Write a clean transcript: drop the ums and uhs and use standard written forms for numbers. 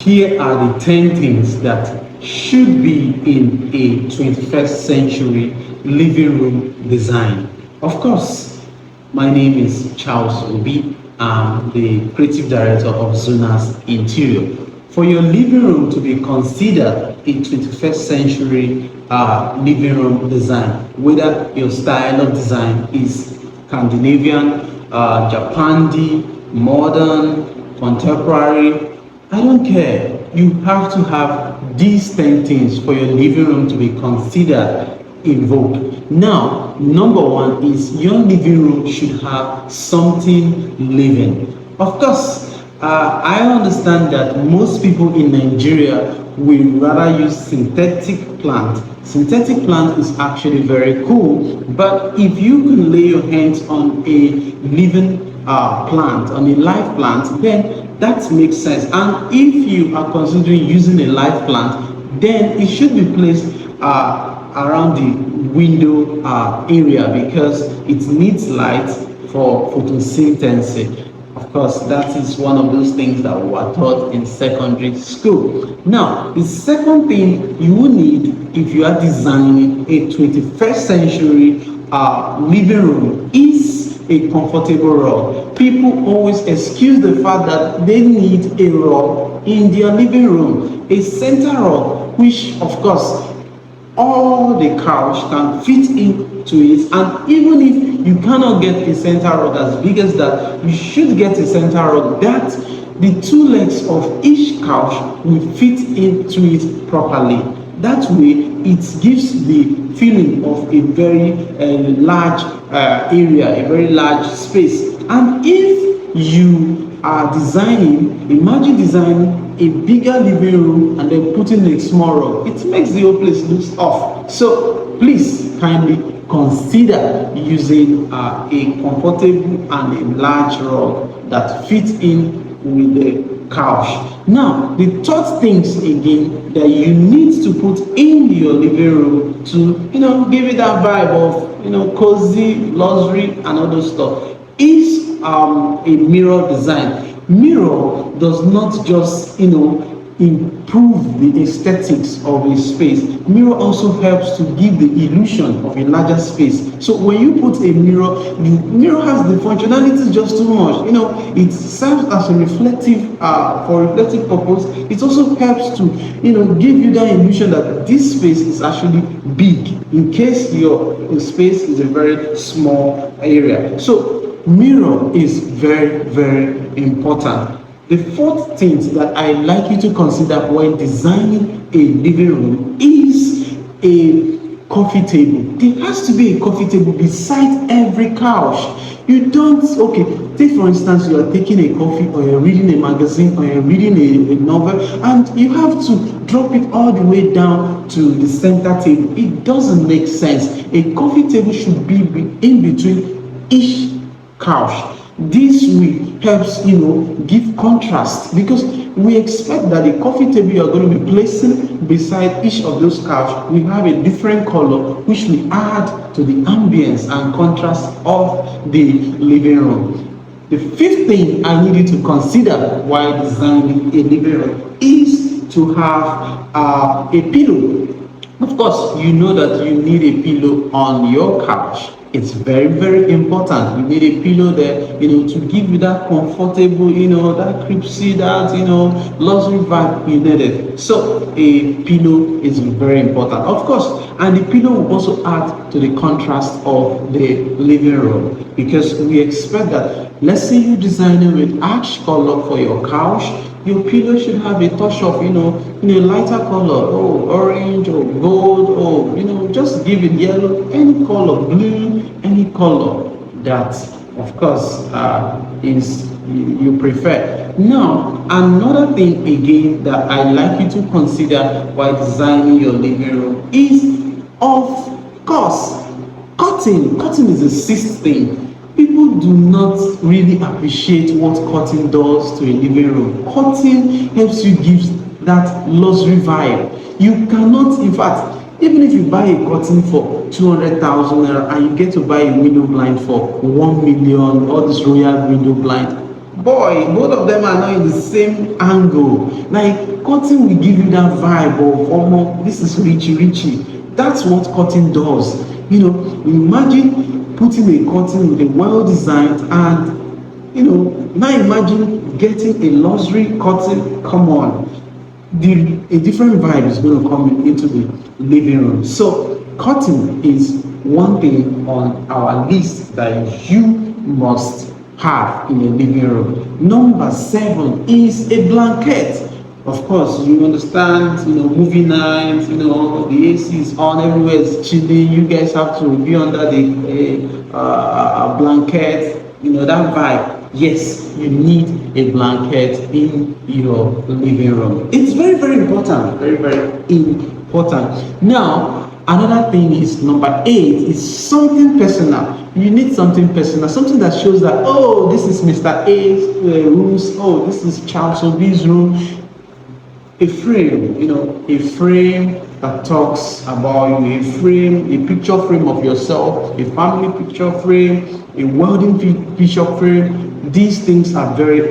Here are the 10 things that should be in a 21st century living room design. Of course, my name is Charles Obi. I'm the creative director of Zuna's Interior. For your living room to be considered a 21st century living room design, whether your style of design is Scandinavian, Japandi, modern, contemporary, I don't care. You have to have these 10 things for your living room to be considered in vogue. Now, number one is your living room should have something living. Of course, I understand that most people in Nigeria will rather use synthetic plant. Synthetic plant is actually very cool, but if you can lay your hands on a living plant, on a live plant, then that makes sense. And if you are considering using a live plant, then it should be placed around the window area because it needs light for photosynthesis. Of course, that is one of those things that we were taught in secondary school. Now, the second thing you will need if you are designing a 21st century living room is a comfortable rug. People always excuse the fact that they need a rug in their living room, a center rug, which of course all the couch can fit into it. And even if you cannot get a center rug as big as that, you should get a center rug that the two legs of each couch will fit into it properly. That way it gives the feeling of a very large area, a very large space. And if you are designing, imagine designing a bigger living room and then putting a small rug, it makes the whole place look off. So please kindly consider using a comfortable and a large rug that fits in with the couch. Now, the third things again that you need to put in your living room to give it that vibe of cozy, luxury and all those stuff is a mirror design. Mirror does not just improve the aesthetics of a space. Mirror also helps to give the illusion of a larger space. So when you put a mirror, the mirror has the functionality just too much. It serves as a reflective for reflective purpose. It also helps to give you that illusion that this space is actually big in case your space is a very small area. So mirror is very, very important. The fourth thing that I like you to consider when designing a living room is a coffee table. There has to be a coffee table beside every couch. You don't, take for instance, you are taking a coffee or you're reading a magazine or you're reading a novel and you have to drop it all the way down to the center table. It doesn't make sense. A coffee table should be in between each couch. This will helps give contrast because we expect that the coffee table you are going to be placing beside each of those couch will have a different color which will add to the ambience and contrast of the living room. The fifth thing I need you to consider while designing a living room is to have a pillow. Of course, you know that you need a pillow on your couch. It's very, very important. You need a pillow there, to give you that comfortable, that creepsy, that, luxury vibe you needed. So a pillow is very important, of course. And the pillow will also add to the contrast of the living room because we expect that, let's say you design it with ash color for your couch, your pillow should have a touch of, a lighter color, orange or gold, or, just give it yellow, any color, blue, any color that, of course, is you prefer. Now, another thing again that I like you to consider while designing your living room is, of course, curtain. Curtain is the sixth thing. People do not really appreciate what curtain does to a living room. Curtain helps you give that luxury vibe. You cannot, in fact, even if you buy a curtain for 200,000 naira and you get to buy a window blind for 1 million, all this royal window blind, boy, both of them are not in the same angle. Like cutting will give you that vibe of almost this is richy. That's what cutting does. Imagine putting a curtain with a well designed and now imagine getting a luxury curtain. Come on, a different vibe is going to come into the living room. So curtain is one thing on our list that you must have in a living room. Number 7 is a blanket. Of course, you understand, movie nights, the AC is on, everywhere is chilling. You guys have to be under the blanket, that vibe. Yes, you need a blanket in your living room. It's very, very important. Very, very important. Now, another thing is number 8 is something personal. You need something personal, something that shows that, oh, this is Mr. A's room, oh, this is Charles Obi's room. A frame, a frame that talks about you, a picture frame of yourself, a family picture frame, a wedding picture frame. These things are very